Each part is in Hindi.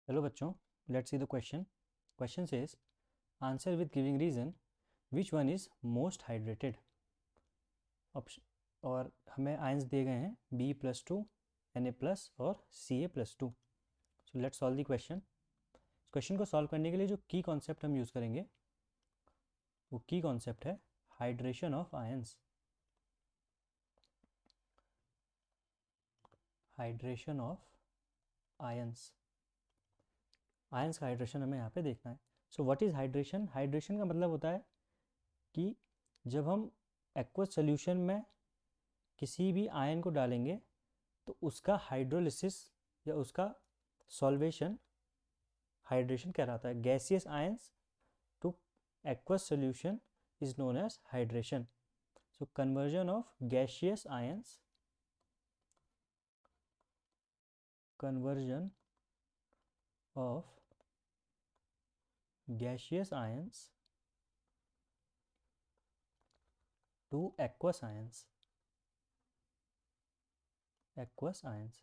हेलो बच्चों, let's see the question. Question says answer with giving reason which one is most hydrated. Option और हमें आयंस दिए गए हैं B+2 Na+ और Ca+2. So let's solve the question. Question को सॉल्व करने के लिए जो की कॉन्सेप्ट हम यूज़ करेंगे वो की कॉन्सेप्ट है hydration of ions. Hydration of ions. Ions का हाइड्रेशन हमें यहाँ पे देखना है. So what is hydration? Hydration का मतलब होता है कि जब हम एक्वस सोल्यूशन में किसी भी आयन को डालेंगे तो उसका हाइड्रोलिसिस या उसका सॉल्वेशन हाइड्रेशन कहलाता है. Gaseous ions to aqueous solution is known as hydration. So conversion of gaseous ions conversion of gaseous ions to aqueous ions. aqueous ions.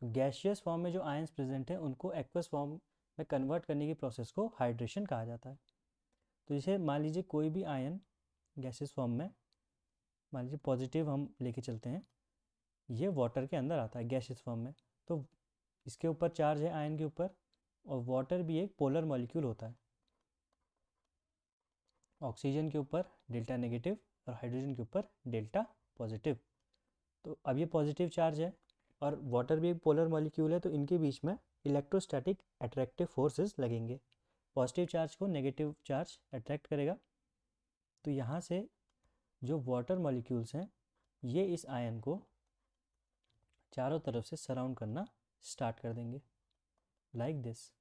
तो गैसियस फॉर्म में जो आयंस प्रेजेंट हैं उनको एक्वस फॉर्म में कन्वर्ट करने की प्रोसेस को हाइड्रेशन कहा जाता है. तो जैसे मान लीजिए कोई भी आयन गैसियस फॉर्म में, मान लीजिए पॉजिटिव हम लेके चलते हैं, ये वाटर के अंदर आता है गैसियस फॉर्म में. तो इसके ऊपर चार्ज है आयन के ऊपर, और वाटर भी एक पोलर मॉलिक्यूल होता है. ऑक्सीजन के ऊपर डेल्टा नेगेटिव और हाइड्रोजन के ऊपर डेल्टा पॉजिटिव. तो अब ये पॉजिटिव चार्ज है और वाटर भी एक पोलर मॉलिक्यूल है, तो इनके बीच में इलेक्ट्रोस्टैटिक अट्रैक्टिव फोर्सेस लगेंगे. पॉजिटिव चार्ज को नेगेटिव चार्ज अट्रैक्ट करेगा. तो यहाँ से जो वाटर मॉलिक्यूल्स हैं ये इस आयन को चारों तरफ से सराउंड करना स्टार्ट कर देंगे लाइक दिस.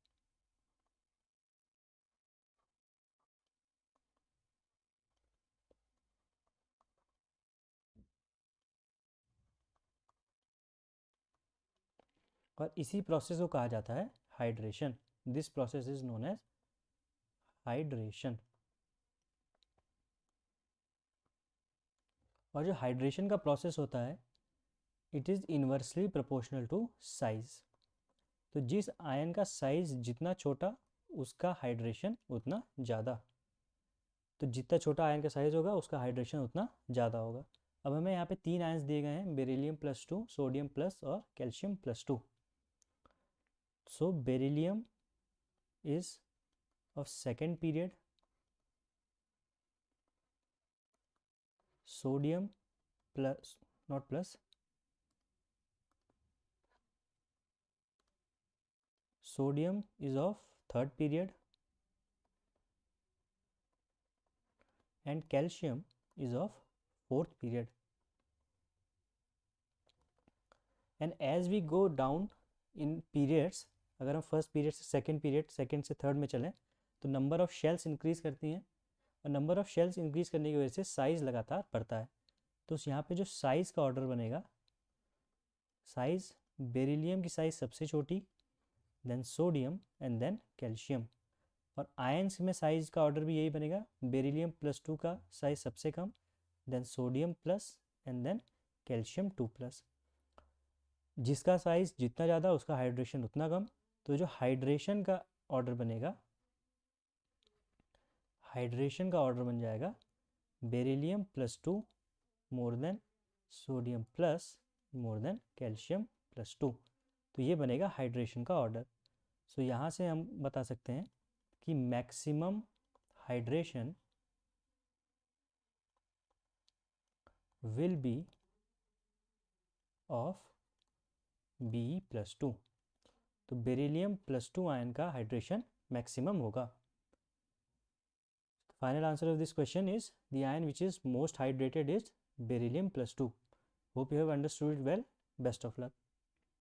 और इसी प्रोसेस को कहा जाता है hydration. This process is known as hydration. और जो हाइड्रेशन का प्रोसेस होता है it is inversely proportional to size. तो जिस आयन का साइज जितना छोटा उसका हाइड्रेशन उतना ज़्यादा. तो जितना छोटा आयन का साइज होगा उसका हाइड्रेशन उतना ज़्यादा होगा. अब हमें यहाँ पे 3 आयन्स दिए गए हैं, बेरिलियम+2, सोडियम+ और calcium. So beryllium is of second period, sodium plus not plus, sodium is of third period and calcium is of fourth period. And as we go down in periods, अगर हम फर्स्ट पीरियड से सेकेंड पीरियड, सेकेंड से थर्ड में चलें तो नंबर ऑफ शेल्स इंक्रीज करती हैं, और नंबर ऑफ शेल्स इंक्रीज करने की वजह से साइज लगातार बढ़ता है. तो यहाँ पे जो साइज़ का ऑर्डर बनेगा, साइज़ बेरिलियम की साइज़ सबसे छोटी, then sodium and then calcium. और आयंस में साइज का ऑर्डर भी यही बनेगा, बेरिलियम+2 का साइज सबसे कम, then sodium+ and then calcium 2+. जिसका साइज जितना ज़्यादा उसका हाइड्रेशन उतना कम. तो जो हाइड्रेशन का ऑर्डर बनेगा, हाइड्रेशन का ऑर्डर बन जाएगा beryllium more than sodium+ more than calcium. तो ये बनेगा हाइड्रेशन का ऑर्डर. सो यहाँ से हम बता सकते हैं कि maximum hydration will be of Be+2. तो बेरिलियम+2 आयन का हाइड्रेशन मैक्सिमम होगा. Final answer of this question is the ion which is most hydrated is beryllium. Hope you have understood it well. Best of luck.